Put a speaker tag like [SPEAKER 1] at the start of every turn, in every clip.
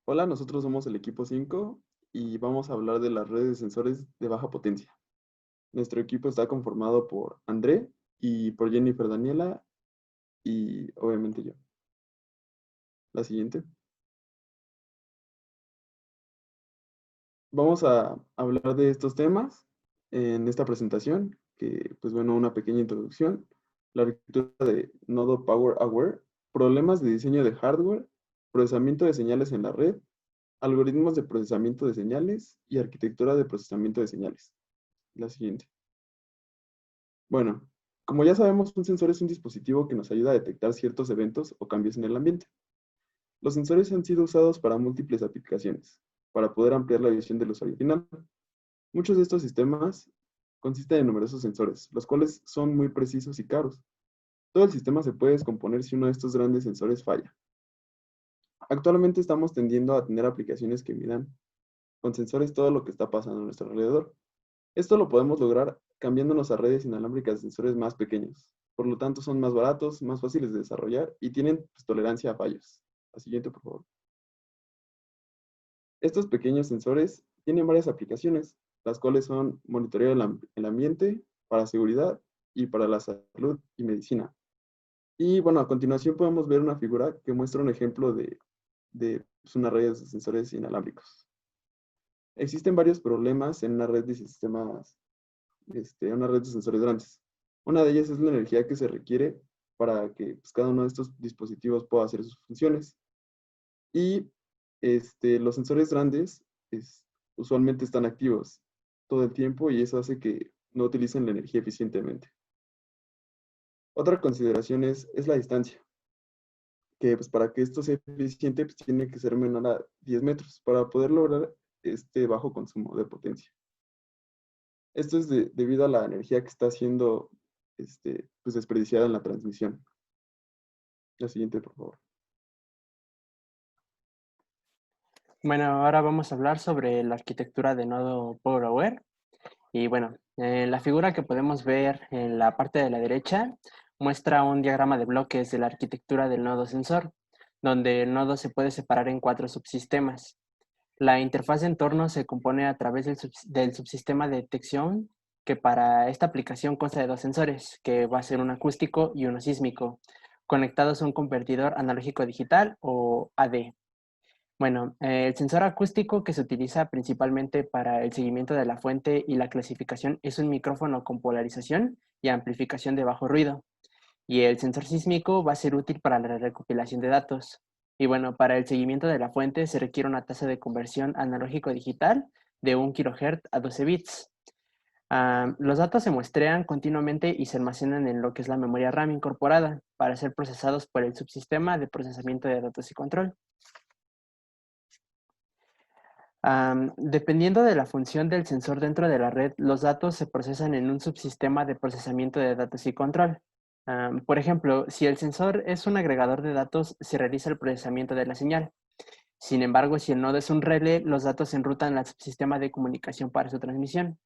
[SPEAKER 1] Hola, nosotros somos el equipo 5 y vamos a hablar de las redes de sensores de baja potencia. Nuestro equipo está conformado por André y por Jennifer Daniela y obviamente yo. La siguiente. Vamos a hablar de estos temas en esta presentación, que pues bueno, una pequeña introducción, la arquitectura de nodo Power Aware, problemas de diseño de hardware, procesamiento de señales en la red, algoritmos de procesamiento de señales y arquitectura de procesamiento de señales. La siguiente. Bueno, como ya sabemos, un sensor es un dispositivo que nos ayuda a detectar ciertos eventos o cambios en el ambiente. Los sensores han sido usados para múltiples aplicaciones, para poder ampliar la visión del usuario final. Muchos de estos sistemas consisten en numerosos sensores, los cuales son muy precisos y caros. Todo el sistema se puede descomponer si uno de estos grandes sensores falla. Actualmente estamos tendiendo a tener aplicaciones que midan con sensores todo lo que está pasando a nuestro alrededor. Esto lo podemos lograr cambiándonos a redes inalámbricas de sensores más pequeños. Por lo tanto, son más baratos, más fáciles de desarrollar y tienen pues, tolerancia a fallos. La siguiente, por favor. Estos pequeños sensores tienen varias aplicaciones, las cuales son monitoreo el ambiente, para seguridad y para la salud y medicina. Y bueno, a continuación podemos ver una figura que muestra un ejemplo de pues, una red de sensores inalámbricos. Existen varios problemas en una red de sistemas una red de sensores grandes. Una de ellas es la energía que se requiere para que pues, cada uno de estos dispositivos pueda hacer sus funciones. Y los sensores grandes usualmente están activos todo el tiempo y eso hace que no utilicen la energía eficientemente. Otra consideración es la distancia, que pues, para que esto sea eficiente pues, tiene que ser menor a 10 metros para poder lograr este bajo consumo de potencia. Esto es debido a la energía que está siendo pues desperdiciada en la transmisión. La siguiente, por favor.
[SPEAKER 2] Bueno, ahora vamos a hablar sobre la arquitectura de nodo PowerAware. Y bueno, la figura que podemos ver en la parte de la derecha muestra un diagrama de bloques de la arquitectura del nodo sensor, donde el nodo se puede separar en 4 subsistemas. La interfaz de entorno se compone a través del subsistema de detección, que para esta aplicación consta de 2 sensores, que va a ser un acústico y uno sísmico, conectados a un convertidor analógico digital o AD. Bueno, el sensor acústico que se utiliza principalmente para el seguimiento de la fuente y la clasificación es un micrófono con polarización y amplificación de bajo ruido. Y el sensor sísmico va a ser útil para la recopilación de datos. Y bueno, para el seguimiento de la fuente se requiere una tasa de conversión analógico-digital de 1 kHz a 12 bits. Los datos se muestrean continuamente y se almacenan en lo que es la memoria RAM incorporada para ser procesados por el subsistema de procesamiento de datos y control. Dependiendo de la función del sensor dentro de la red, los datos se procesan en un subsistema de procesamiento de datos y control. Por ejemplo, si el sensor es un agregador de datos, se realiza el procesamiento de la señal. Sin embargo, si el nodo es un relé, los datos se enrutan al subsistema de comunicación para su transmisión.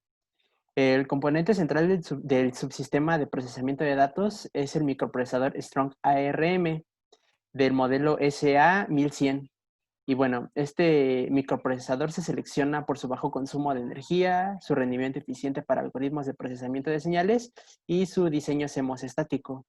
[SPEAKER 2] El componente central del subsistema de procesamiento de datos es el microprocesador Strong ARM del modelo SA1100. Y bueno, este microprocesador se selecciona por su bajo consumo de energía, su rendimiento eficiente para algoritmos de procesamiento de señales y su diseño CMOS estático.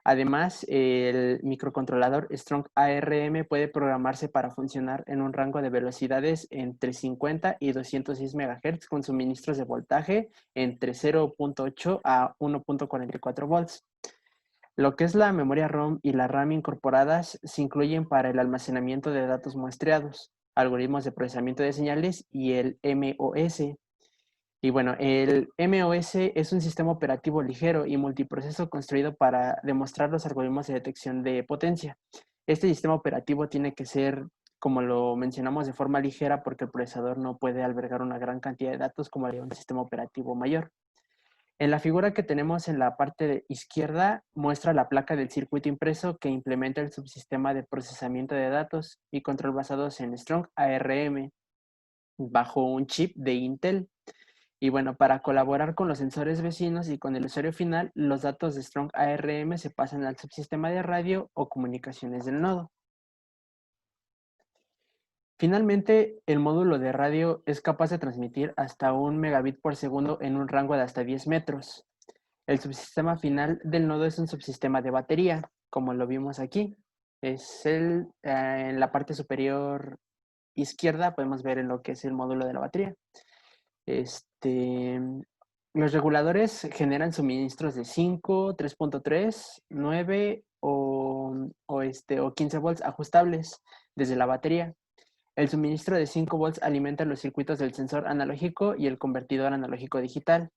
[SPEAKER 2] Además, el microcontrolador Strong ARM puede programarse para funcionar en un rango de velocidades entre 50 y 206 MHz con suministros de voltaje entre 0.8 a 1.44 volts. Lo que es la memoria ROM y la RAM incorporadas se incluyen para el almacenamiento de datos muestreados, algoritmos de procesamiento de señales y el MOS. Y bueno, el MOS es un sistema operativo ligero y multiproceso construido para demostrar los algoritmos de detección de potencia. Este sistema operativo tiene que ser, como lo mencionamos, de forma ligera porque el procesador no puede albergar una gran cantidad de datos como haría un sistema operativo mayor. En la figura que tenemos en la parte izquierda muestra la placa del circuito impreso que implementa el subsistema de procesamiento de datos y control basados en Strong ARM bajo un chip de Intel. Y bueno, para colaborar con los sensores vecinos y con el usuario final, los datos de Strong ARM se pasan al subsistema de radio o comunicaciones del nodo. Finalmente, el módulo de radio es capaz de transmitir hasta 1 megabit por segundo en un rango de hasta 10 metros. El subsistema final del nodo es un subsistema de batería, como lo vimos aquí. En la parte superior izquierda podemos ver en lo que es el módulo de la batería. Este, los reguladores generan suministros de 5, 3.3, 9 o 15 volts ajustables desde la batería. El suministro de 5 volts alimenta los circuitos del sensor analógico y el convertidor analógico digital,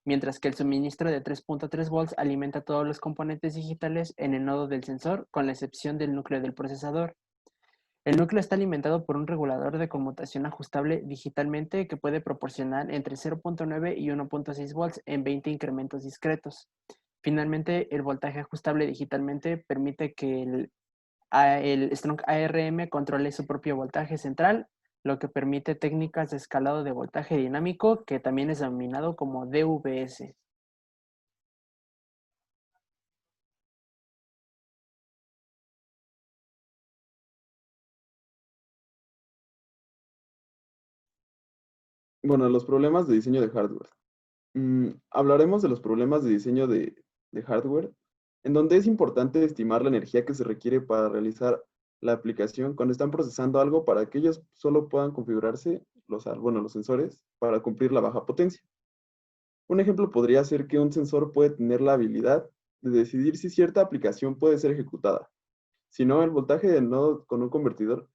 [SPEAKER 2] mientras que el suministro de 3.3 volts alimenta todos los componentes digitales en el nodo del sensor, con la excepción del núcleo del procesador. El núcleo está alimentado por un regulador de conmutación ajustable digitalmente que puede proporcionar entre 0.9 y 1.6 volts en 20 incrementos discretos. Finalmente, el voltaje ajustable digitalmente permite que el Strong ARM controle su propio voltaje central, lo que permite técnicas de escalado de voltaje dinámico, que también es denominado como DVS.
[SPEAKER 1] Bueno, los problemas de diseño de hardware. Hablaremos de los problemas de diseño de hardware, en donde es importante estimar la energía que se requiere para realizar la aplicación cuando están procesando algo para que ellos solo puedan configurarse, los sensores, para cumplir la baja potencia. Un ejemplo podría ser que un sensor puede tener la habilidad de decidir si cierta aplicación puede ser ejecutada. Si no, el voltaje del nodo con un convertidor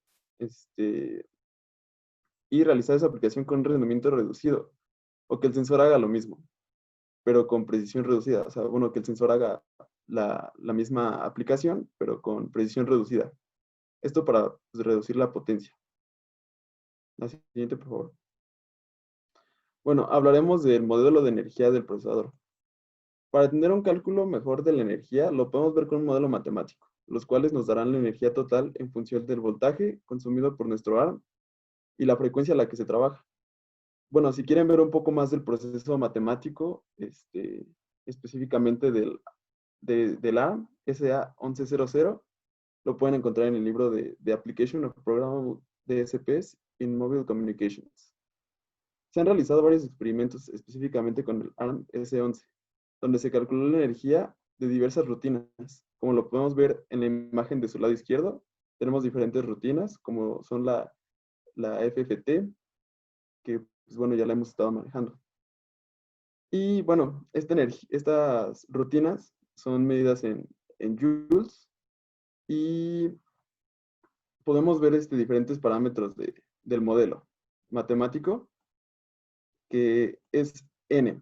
[SPEAKER 1] y realizar esa aplicación con un rendimiento reducido, o que el sensor haga lo mismo, pero con precisión reducida. O sea, bueno, que el sensor haga la misma aplicación, pero con precisión reducida. Esto para pues, reducir la potencia. La siguiente, por favor. Bueno, hablaremos del modelo de energía del procesador. Para tener un cálculo mejor de la energía, lo podemos ver con un modelo matemático, los cuales nos darán la energía total en función del voltaje consumido por nuestro ARM y la frecuencia a la que se trabaja. Bueno, si quieren ver un poco más del proceso matemático, específicamente del ARM, SA1100, lo pueden encontrar en el libro de Application of Programmable DSPs in Mobile Communications. Se han realizado varios experimentos específicamente con el ARM S11, donde se calculó la energía de diversas rutinas. Como lo podemos ver en la imagen de su lado izquierdo, tenemos diferentes rutinas, como son la FFT, que pues bueno, ya la hemos estado manejando. Y bueno, estas rutinas son medidas en joules y podemos ver diferentes parámetros del modelo matemático, que es N.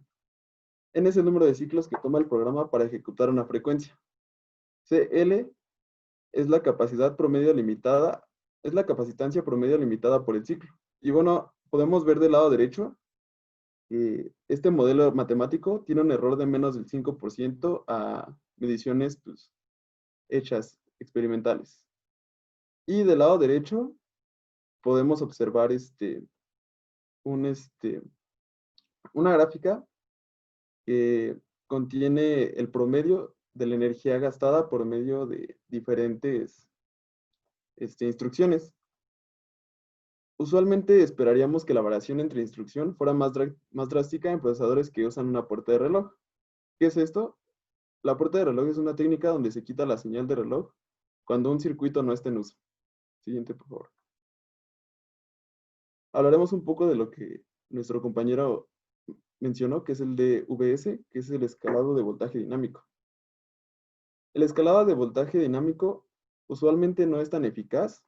[SPEAKER 1] N es el número de ciclos que toma el programa para ejecutar una frecuencia. CL es la capacidad promedio limitada, es la capacitancia promedio limitada por el ciclo. Y bueno, podemos ver del lado derecho que este modelo matemático tiene un error de menos del 5% a mediciones pues, hechas experimentales. Y del lado derecho podemos observar una gráfica que contiene el promedio de la energía gastada por medio de diferentes instrucciones. Usualmente esperaríamos que la variación entre instrucción fuera más drástica en procesadores que usan una puerta de reloj. ¿Qué es esto? La puerta de reloj es una técnica donde se quita la señal de reloj cuando un circuito no está en uso. Siguiente, por favor. Hablaremos un poco de lo que nuestro compañero mencionó, que es el de VS, que es el escalado de voltaje dinámico. El escalado de voltaje dinámico usualmente no es tan eficaz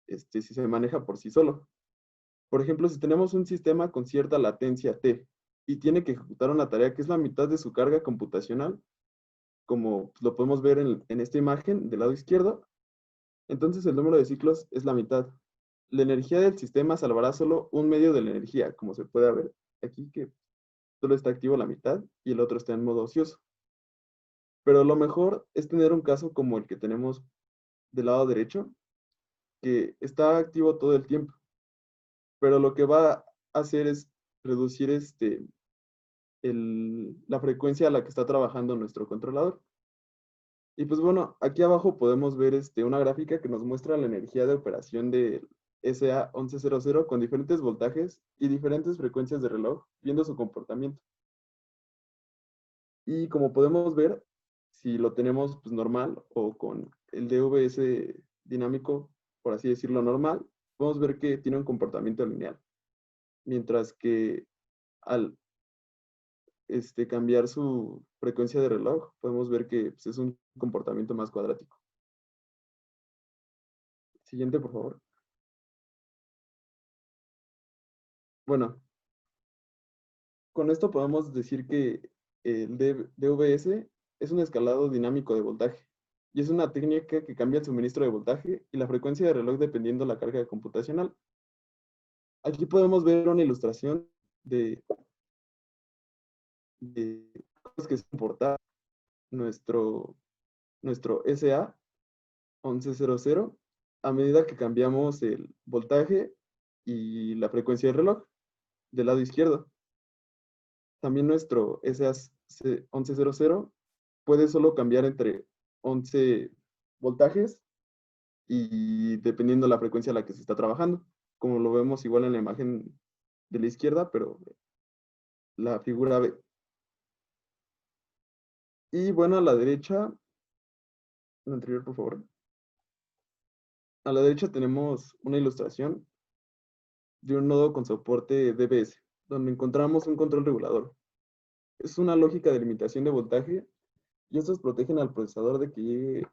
[SPEAKER 1] si se maneja por sí solo. Por ejemplo, si tenemos un sistema con cierta latencia T y tiene que ejecutar una tarea que es la mitad de su carga computacional, como lo podemos ver en esta imagen del lado izquierdo, entonces el número de ciclos es la mitad. La energía del sistema salvará solo un medio de la energía, como se puede ver aquí, que solo está activo la mitad y el otro está en modo ocioso. Pero lo mejor es tener un caso como el que tenemos del lado derecho, que está activo todo el tiempo. Pero lo que va a hacer es reducir la frecuencia a la que está trabajando nuestro controlador. Y pues bueno, aquí abajo podemos ver una gráfica que nos muestra la energía de operación SA1100 con diferentes voltajes y diferentes frecuencias de reloj, viendo su comportamiento. Y como podemos ver, si lo tenemos pues, normal o con el DVS dinámico, por así decirlo, normal, podemos ver que tiene un comportamiento lineal. Mientras que al cambiar su frecuencia de reloj, podemos ver que pues, es un comportamiento más cuadrático. Siguiente, por favor. Bueno, con esto podemos decir que el DVS es un escalado dinámico de voltaje y es una técnica que cambia el suministro de voltaje y la frecuencia de reloj dependiendo de la carga computacional. Aquí podemos ver una ilustración de cosas que se comporta nuestro SA1100 a medida que cambiamos el voltaje y la frecuencia del reloj del lado izquierdo. También nuestro SA1100 puede solo cambiar entre 11 voltajes y dependiendo la frecuencia a la que se está trabajando, como lo vemos igual en la imagen de la izquierda, pero la figura B. Y bueno, a la derecha, la anterior, por favor. A la derecha tenemos una ilustración de un nodo con soporte DBS, donde encontramos un control regulador. Es una lógica de limitación de voltaje y estos protegen al procesador de que llegue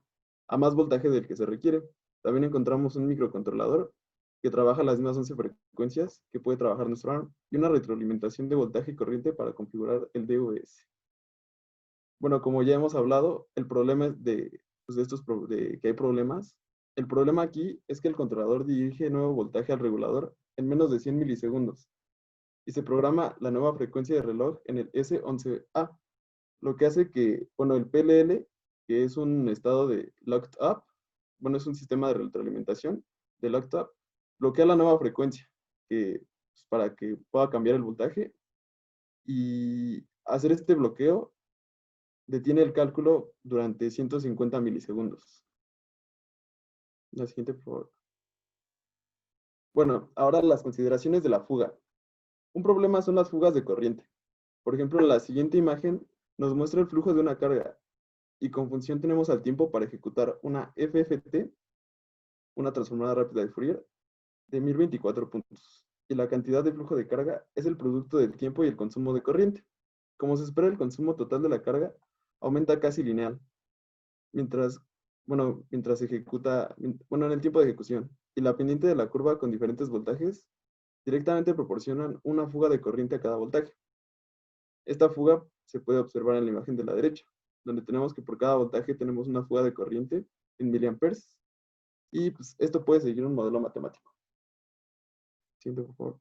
[SPEAKER 1] a más voltaje del que se requiere. También encontramos un microcontrolador que trabaja las mismas 11 frecuencias que puede trabajar nuestro ARM y una retroalimentación de voltaje y corriente para configurar el DVS. Bueno, como ya hemos hablado, el problema pues de que hay problemas. El problema aquí es que el controlador dirige nuevo voltaje al regulador en menos de 100 milisegundos y se programa la nueva frecuencia de reloj en el S11A, lo que hace que, bueno, el PLL, que es un estado de locked up, bueno, es un sistema de retroalimentación de locked up, bloquea la nueva frecuencia pues, para que pueda cambiar el voltaje y hacer este bloqueo detiene el cálculo durante 150 milisegundos. La siguiente, por favor. Bueno, ahora las consideraciones de la fuga. Un problema son las fugas de corriente. Por ejemplo, la siguiente imagen nos muestra el flujo de una carga y con función tenemos al tiempo para ejecutar una FFT, una transformada rápida de Fourier, de 1024 puntos. Y la cantidad de flujo de carga es el producto del tiempo y el consumo de corriente. Como se espera, el consumo total de la carga aumenta casi lineal, mientras se ejecuta, en el tiempo de ejecución. Y la pendiente de la curva con diferentes voltajes directamente proporcionan una fuga de corriente a cada voltaje. Esta fuga se puede observar en la imagen de la derecha, donde tenemos que por cada voltaje tenemos una fuga de corriente en miliamperes. Y pues esto puede seguir un modelo matemático. Siguiente, por favor.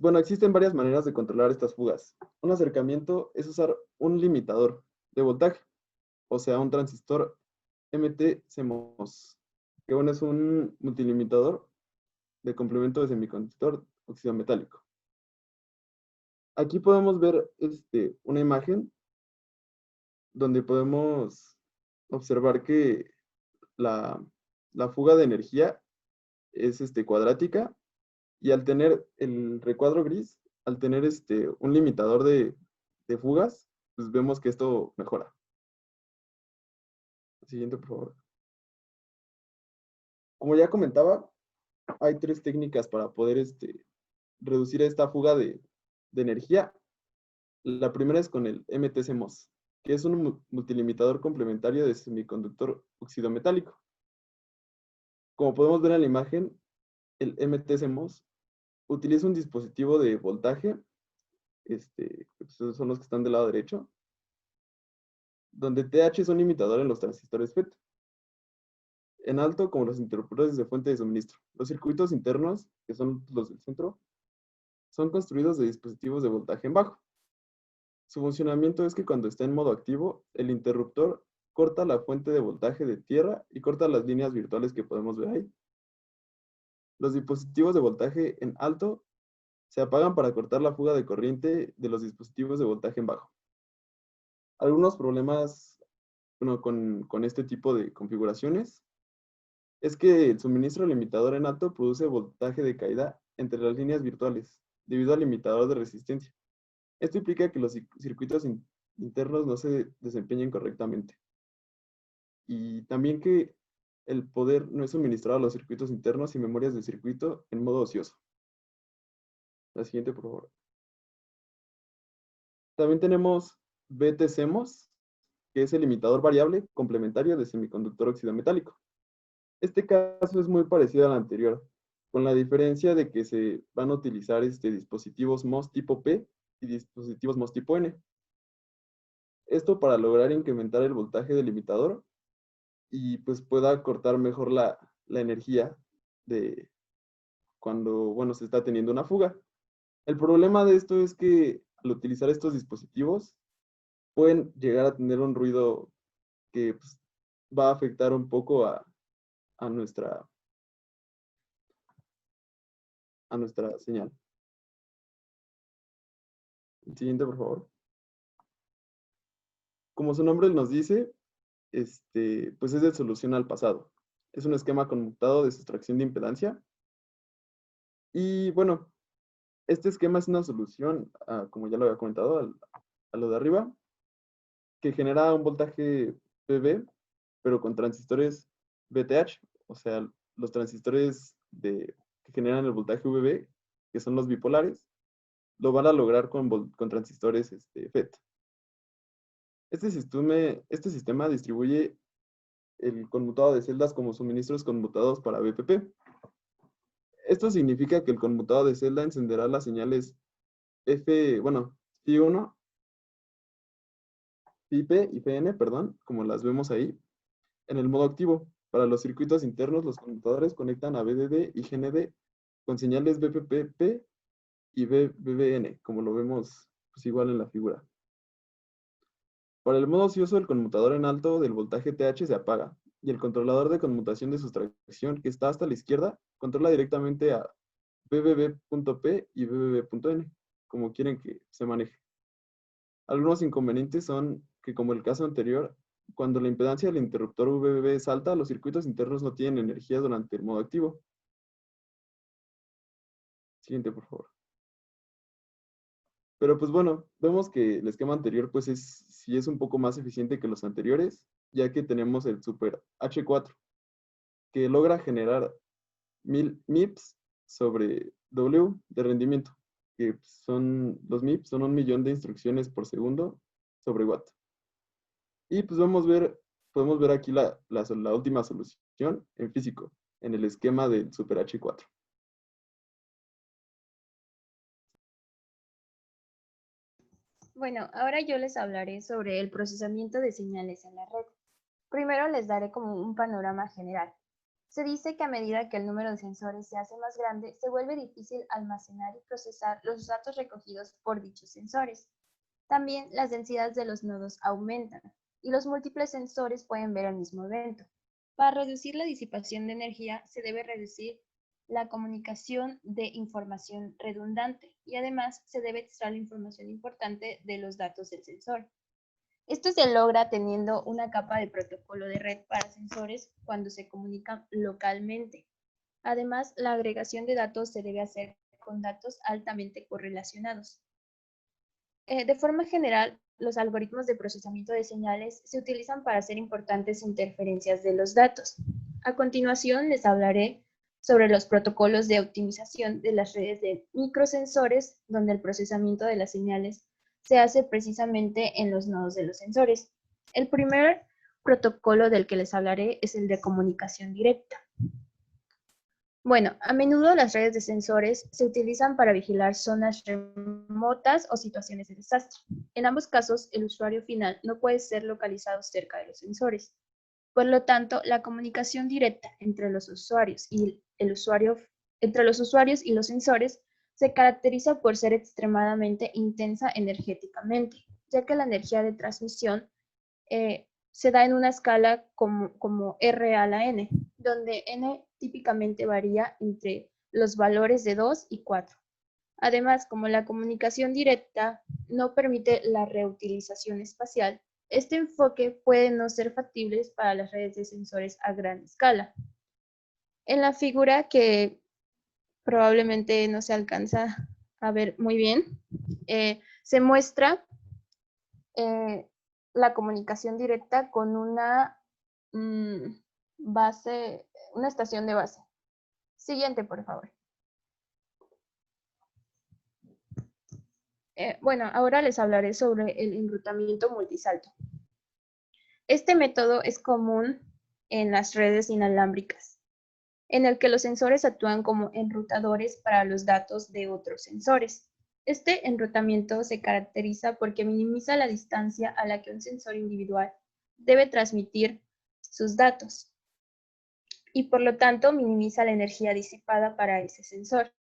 [SPEAKER 1] Bueno, existen varias maneras de controlar estas fugas. Un acercamiento es usar un limitador de voltaje, o sea, un transistor MT-CMOS, que bueno, es un multilimitador de complemento de semiconductor óxido metálico. Aquí podemos ver una imagen donde podemos observar que la fuga de energía es cuadrática y al tener el recuadro gris, al tener un limitador de fugas, pues vemos que esto mejora. Siguiente, por favor. Como ya comentaba, hay tres técnicas para poder reducir esta fuga de energía. La primera es con el MT-CMOS, que es un multilimitador complementario de semiconductor óxido metálico. Como podemos ver en la imagen, el MT-CMOS utiliza un dispositivo de voltaje, son los que están del lado derecho, donde TH es un limitador en los transistores FET. En alto, como los interruptores de fuente de suministro. Los circuitos internos, que son los del centro, son construidos de dispositivos de voltaje en bajo. Su funcionamiento es que cuando está en modo activo, el interruptor corta la fuente de voltaje de tierra y corta las líneas virtuales que podemos ver ahí. Los dispositivos de voltaje en alto se apagan para cortar la fuga de corriente de los dispositivos de voltaje en bajo. Algunos problemas con este tipo de configuraciones es que el suministro limitador en alto produce voltaje de caída entre las líneas virtuales, debido al limitador de resistencia. Esto implica que los circuitos internos no se desempeñen correctamente. Y también que el poder no es suministrado a los circuitos internos y memorias de circuito en modo ocioso. La siguiente, por favor. También tenemos BTCMOS, que es el limitador variable complementario de semiconductor óxido metálico. Este caso es muy parecido al anterior, con la diferencia de que se van a utilizar dispositivos MOS tipo P y dispositivos MOS tipo N. Esto para lograr incrementar el voltaje del limitador y pues pueda cortar mejor la energía de cuando, bueno, se está teniendo una fuga. El problema de esto es que al utilizar estos dispositivos pueden llegar a tener un ruido que pues, va a afectar un poco a nuestra señal. El siguiente, por favor. Como su nombre nos dice, pues es de solución al pasado. Es un esquema conmutado de sustracción de impedancia. Y bueno, este esquema es una solución, como ya lo había comentado, a lo de arriba, que genera un voltaje PV, pero con transistores VTH, o sea, los transistores que generan el voltaje VB, que son los bipolares, lo van a lograr con transistores FET. Este sistema distribuye el conmutado de celdas como suministros conmutados para BPP. Esto significa que el conmutado de celda encenderá las señales Phi1, Phi-P y Phi-N, perdón, como las vemos ahí, en el modo activo. Para los circuitos internos, los conmutadores conectan a VDD y GND con señales BPP y BBN, como lo vemos pues, igual en la figura. Para el modo ocioso, el conmutador en alto del voltaje TH se apaga y el controlador de conmutación de sustracción que está hasta la izquierda controla directamente a BBB.P y BBB.N, como quieren que se maneje. Algunos inconvenientes son que, como el caso anterior, cuando la impedancia del interruptor VBB es alta, los circuitos internos no tienen energía durante el modo activo. Siguiente, por favor. Pero pues bueno, vemos que el esquema anterior pues sí es un poco más eficiente que los anteriores, ya que tenemos el Super H4, que logra generar 1000 MIPS sobre W de rendimiento, que son los MIPS, son 1.000.000 de instrucciones por segundo sobre watt. Y pues podemos ver aquí la última solución en físico, en el esquema del Super H4.
[SPEAKER 3] Bueno, ahora yo les hablaré sobre el procesamiento de señales en la red. Primero les daré como un panorama general. Se dice que a medida que el número de sensores se hace más grande, se vuelve difícil almacenar y procesar los datos recogidos por dichos sensores. También las densidades de los nodos aumentan y los múltiples sensores pueden ver el mismo evento. Para reducir la disipación de energía, se debe reducir la comunicación de información redundante y además se debe extraer la información importante de los datos del sensor. Esto se logra teniendo una capa de protocolo de red para sensores cuando se comunican localmente. Además, la agregación de datos se debe hacer con datos altamente correlacionados. De forma general, los algoritmos de procesamiento de señales se utilizan para hacer importantes interferencias de los datos. A continuación, les hablaré sobre los protocolos de optimización de las redes de microsensores, donde el procesamiento de las señales se hace precisamente en los nodos de los sensores. El primer protocolo del que les hablaré es el de comunicación directa. Bueno, a menudo las redes de sensores se utilizan para vigilar zonas remotas o situaciones de desastre. En ambos casos, el usuario final no puede ser localizado cerca de los sensores. Por lo tanto, la comunicación directa entre los usuarios y los sensores se caracteriza por ser extremadamente intensa energéticamente, ya que la energía de transmisión se da en una escala como R a la N, donde N típicamente varía entre los valores de 2 y 4. Además, como la comunicación directa no permite la reutilización espacial, este enfoque puede no ser factible para las redes de sensores a gran escala. En la figura que probablemente no se alcanza a ver muy bien, se muestra la comunicación directa con una base, una estación de base. Siguiente, por favor. Bueno, ahora les hablaré sobre el enrutamiento multisalto. Este método es común en las redes inalámbricas, en el que los sensores actúan como enrutadores para los datos de otros sensores. Este enrutamiento se caracteriza porque minimiza la distancia a la que un sensor individual debe transmitir sus datos y por lo tanto minimiza la energía disipada para ese sensor.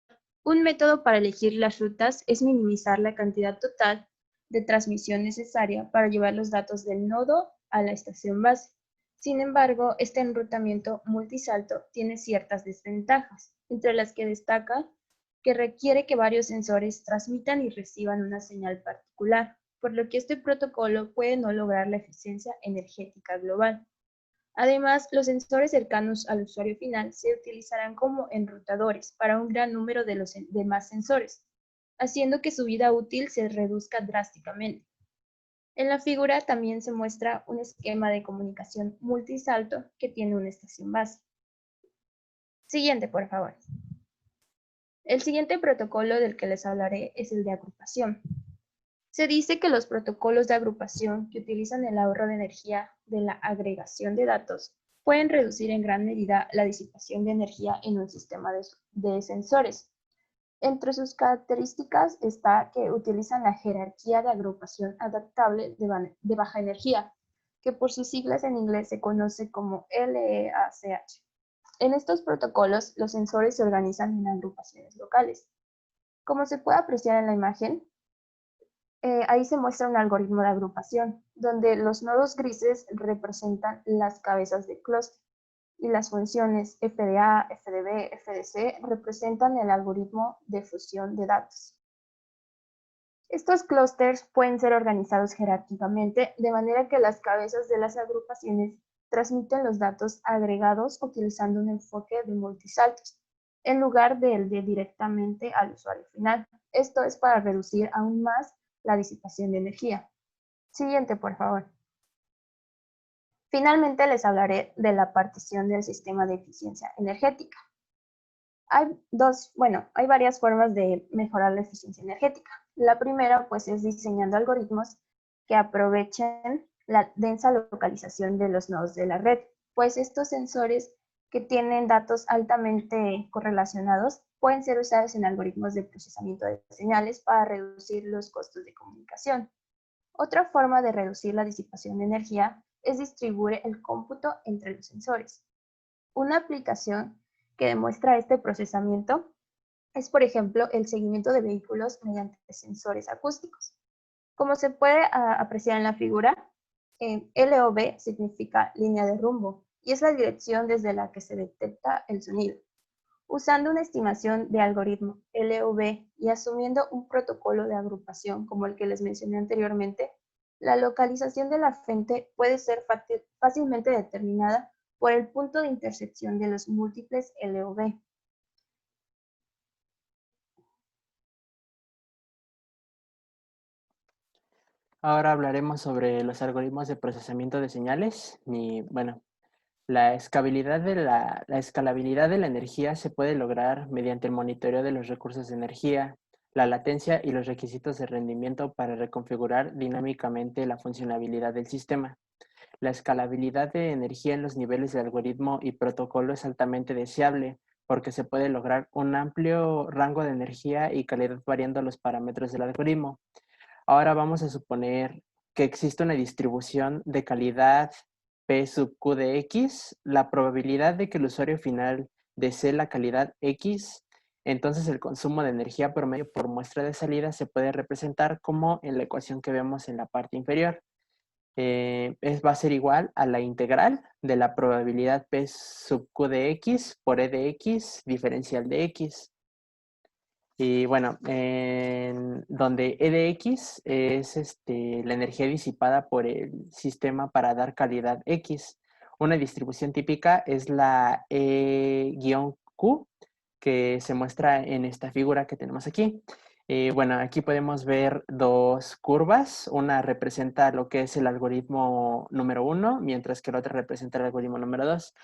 [SPEAKER 3] Un método para elegir las rutas es minimizar la cantidad total de transmisión necesaria para llevar los datos del nodo a la estación base. Sin embargo, este enrutamiento multisalto tiene ciertas desventajas, entre las que destaca que requiere que varios sensores transmitan y reciban una señal particular, por lo que este protocolo puede no lograr la eficiencia energética global. Además, los sensores cercanos al usuario final se utilizarán como enrutadores para un gran número de los demás sensores, haciendo que su vida útil se reduzca drásticamente. En la figura también se muestra un esquema de comunicación multisalto que tiene una estación base. Siguiente, por favor. El siguiente protocolo del que les hablaré es el de agrupación. Se dice que los protocolos de agrupación que utilizan el ahorro de energía de la agregación de datos pueden reducir en gran medida la disipación de energía en un sistema de sensores. Entre sus características está que utilizan la jerarquía de agrupación adaptable de baja energía, que por sus siglas en inglés se conoce como LEACH. En estos protocolos, los sensores se organizan en agrupaciones locales. Como se puede apreciar en la imagen, ahí se muestra un algoritmo de agrupación, donde los nodos grises representan las cabezas de clúster y las funciones FDA, FDB, FDC representan el algoritmo de fusión de datos. Estos clústeres pueden ser organizados jerárquicamente de manera que las cabezas de las agrupaciones transmiten los datos agregados utilizando un enfoque de multisaltos, en lugar del de directamente al usuario final. Esto es para reducir aún más la disipación de energía. Siguiente, por favor. Finalmente les hablaré de la partición del sistema de eficiencia energética. Hay varias formas de mejorar la eficiencia energética. La primera, pues, es diseñando algoritmos que aprovechen la densa localización de los nodos de la red, pues estos sensores que tienen datos altamente correlacionados pueden ser usados en algoritmos de procesamiento de señales para reducir los costos de comunicación. Otra forma de reducir la disipación de energía es distribuir el cómputo entre los sensores. Una aplicación que demuestra este procesamiento es, por ejemplo, el seguimiento de vehículos mediante sensores acústicos. Como se puede apreciar en la figura, LOB significa línea de rumbo y es la dirección desde la que se detecta el sonido. Usando una estimación de algoritmo LOB y asumiendo un protocolo de agrupación como el que les mencioné anteriormente, la localización de la fuente puede ser fácilmente determinada por el punto de intersección de los múltiples LOB.
[SPEAKER 2] Ahora hablaremos sobre los algoritmos de procesamiento de señales. La escalabilidad de la energía se puede lograr mediante el monitoreo de los recursos de energía, la latencia y los requisitos de rendimiento para reconfigurar dinámicamente la funcionalidad del sistema. La escalabilidad de energía en los niveles de algoritmo y protocolo es altamente deseable porque se puede lograr un amplio rango de energía y calidad variando los parámetros del algoritmo. Ahora vamos a suponer que existe una distribución de calidad P sub Q de X, la probabilidad de que el usuario final desee la calidad X, entonces el consumo de energía promedio por muestra de salida se puede representar como en la ecuación que vemos en la parte inferior. Va a ser igual a la integral de la probabilidad P sub Q de X por E de X diferencial de X. Y bueno, donde E de X es la energía disipada por el sistema para dar calidad X. Una distribución típica es la E-Q, que se muestra en esta figura que tenemos aquí. Bueno, aquí podemos ver dos curvas. Una representa lo que es el algoritmo número 1, mientras que la otra representa el algoritmo número 2.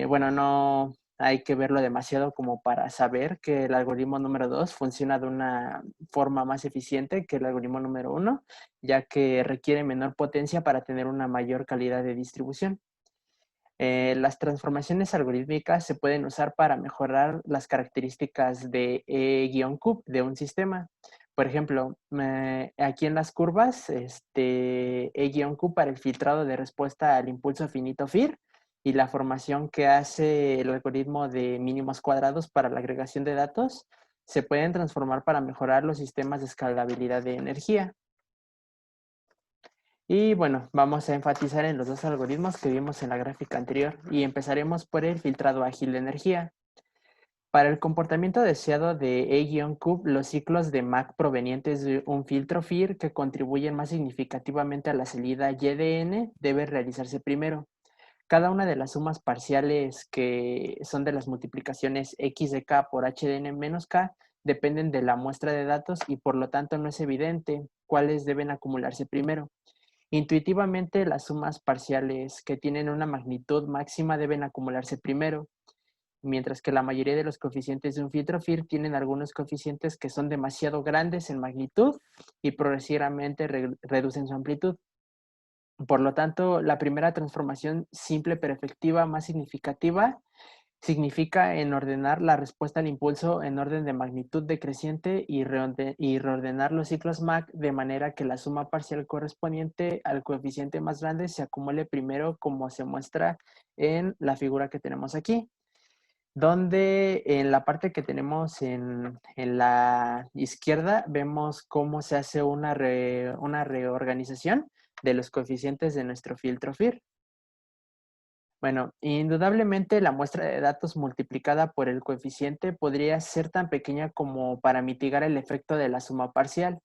[SPEAKER 2] Bueno, no hay que verlo demasiado como para saber que el algoritmo número 2 funciona de una forma más eficiente que el algoritmo número 1, ya que requiere menor potencia para tener una mayor calidad de distribución. Las transformaciones algorítmicas se pueden usar para mejorar las características de E-Cube de un sistema. Por ejemplo, aquí en las curvas, E-Cube para el filtrado de respuesta al impulso finito FIR y la formación que hace el algoritmo de mínimos cuadrados para la agregación de datos se pueden transformar para mejorar los sistemas de escalabilidad de energía. Y bueno, vamos a enfatizar en los dos algoritmos que vimos en la gráfica anterior y empezaremos por el filtrado ágil de energía. Para el comportamiento deseado de E-Cube, los ciclos de Mach provenientes de un filtro FIR que contribuyen más significativamente a la salida YDN debe realizarse primero. Cada una de las sumas parciales que son de las multiplicaciones X de K por HDN menos K dependen de la muestra de datos y por lo tanto no es evidente cuáles deben acumularse primero. Intuitivamente, las sumas parciales que tienen una magnitud máxima deben acumularse primero, mientras que la mayoría de los coeficientes de un filtro FIR tienen algunos coeficientes que son demasiado grandes en magnitud y progresivamente reducen su amplitud. Por lo tanto, la primera transformación simple pero efectiva más significativa significa en ordenar la respuesta al impulso en orden de magnitud decreciente y reordenar los ciclos Mach de manera que la suma parcial correspondiente al coeficiente más grande se acumule primero, como se muestra en la figura que tenemos aquí, donde en la parte que tenemos en la izquierda vemos cómo se hace una reorganización de los coeficientes de nuestro filtro FIR. Bueno, indudablemente la muestra de datos multiplicada por el coeficiente podría ser tan pequeña como para mitigar el efecto de la suma parcial.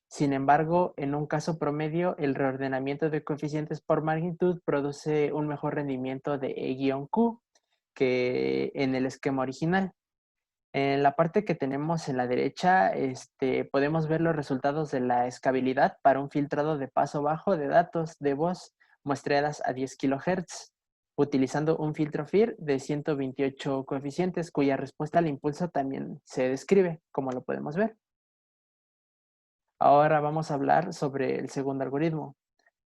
[SPEAKER 2] Sin embargo, en un caso promedio, el reordenamiento de coeficientes por magnitud produce un mejor rendimiento de E-Q que en el esquema original. En la parte que tenemos en la derecha, podemos ver los resultados de la escalabilidad para un filtrado de paso bajo de datos de voz muestreadas a 10 kHz, utilizando un filtro FIR de 128 coeficientes, cuya respuesta al impulso también se describe, como lo podemos ver. Ahora vamos a hablar sobre el segundo algoritmo.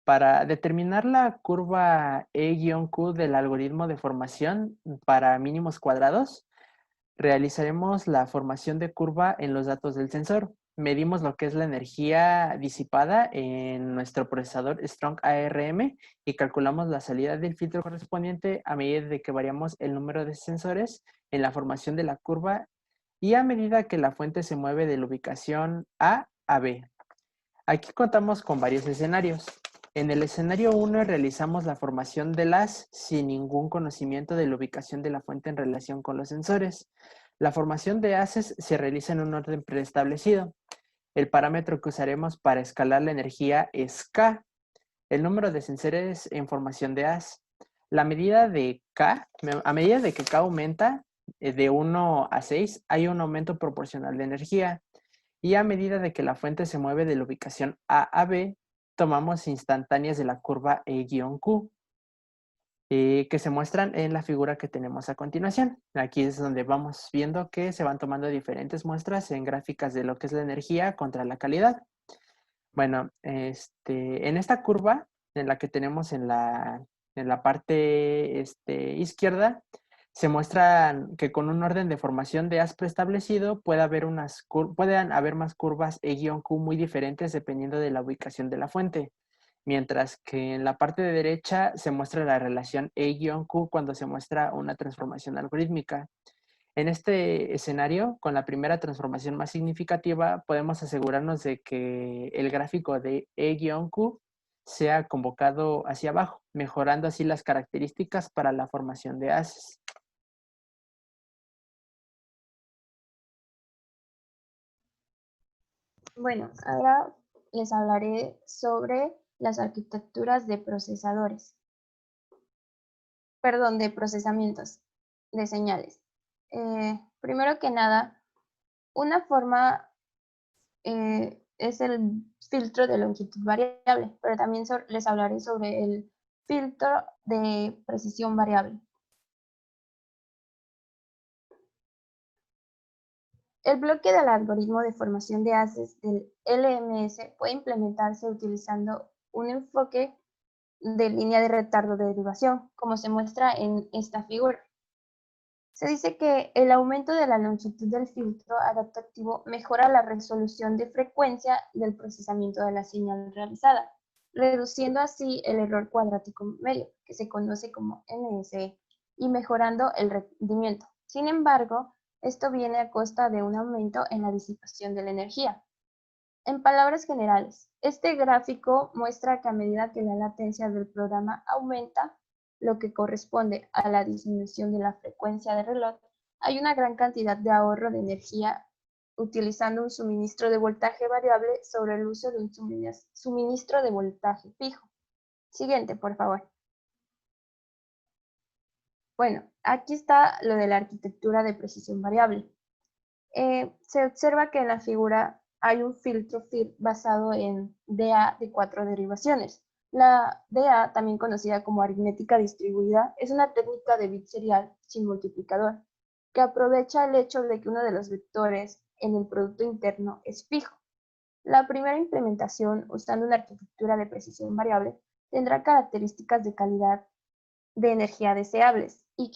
[SPEAKER 2] Para determinar la curva E-Q del algoritmo de formación para mínimos cuadrados, realizaremos la formación de curva en los datos del sensor. Medimos lo que es la energía disipada en nuestro procesador Strong ARM y calculamos la salida del filtro correspondiente a medida de que variamos el número de sensores en la formación de la curva y a medida que la fuente se mueve de la ubicación A a B. Aquí contamos con varios escenarios. En el escenario 1 realizamos la formación de las sin ningún conocimiento de la ubicación de la fuente en relación con los sensores. La formación de haces se realiza en un orden preestablecido. El parámetro que usaremos para escalar la energía es K, el número de sensores en formación de haz. A medida de que K aumenta de 1 a 6, hay un aumento proporcional de energía. Y a medida de que la fuente se mueve de la ubicación A a B, tomamos instantáneas de la curva E-Q, que se muestran en la figura que tenemos a continuación. Aquí es donde vamos viendo que se van tomando diferentes muestras en gráficas de lo que es la energía contra la calidad. Bueno, en esta curva, en la que tenemos en la parte izquierda, se muestra que con un orden de formación de haz preestablecido pueden haber más curvas E-Q muy diferentes dependiendo de la ubicación de la fuente. Mientras que en la parte de derecha se muestra la relación E-Q cuando se muestra una transformación algorítmica. En este escenario, con la primera transformación más significativa, podemos asegurarnos de que el gráfico de E-Q sea convocado hacia abajo, mejorando así las características para la formación de haces.
[SPEAKER 3] Bueno, ahora les hablaré sobre las arquitecturas de procesadores. de procesamientos de señales. Primero que nada, una forma es el filtro de longitud variable, pero también les hablaré sobre el filtro de precisión variable. El bloque del algoritmo de formación de haces del LMS puede implementarse utilizando un enfoque de línea de retardo de derivación, como se muestra en esta figura. Se dice que el aumento de la longitud del filtro adaptativo mejora la resolución de frecuencia del procesamiento de la señal realizada, reduciendo así el error cuadrático medio, que se conoce como NSE, y mejorando el rendimiento. Sin embargo, esto viene a costa de un aumento en la disipación de la energía. En palabras generales, este gráfico muestra que a medida que la latencia del programa aumenta, lo que corresponde a la disminución de la frecuencia de reloj, hay una gran cantidad de ahorro de energía utilizando un suministro de voltaje variable sobre el uso de un suministro de voltaje fijo. Siguiente, por favor. Bueno, aquí está lo de la arquitectura de precisión variable. Se observa que en la figura hay un filtro FIR basado en DA de 4 derivaciones. La DA, también conocida como aritmética distribuida, es una técnica de bit serial sin multiplicador, que aprovecha el hecho de que uno de los vectores en el producto interno es fijo. La primera implementación, usando una arquitectura de precisión variable, tendrá características de calidad de energía deseables y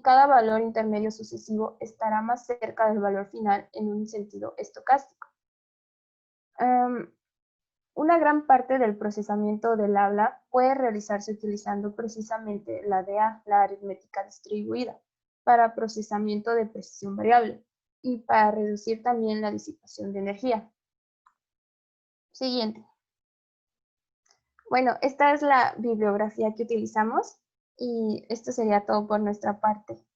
[SPEAKER 3] cada valor intermedio sucesivo estará más cerca del valor final en un sentido estocástico. Una gran parte del procesamiento del habla puede realizarse utilizando precisamente la DA, la aritmética distribuida, para procesamiento de precisión variable y para reducir también la disipación de energía. Siguiente. Bueno, esta es la bibliografía que utilizamos y esto sería todo por nuestra parte.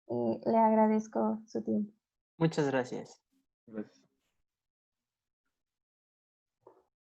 [SPEAKER 3] Le agradezco su tiempo.
[SPEAKER 2] Muchas gracias.
[SPEAKER 1] Gracias.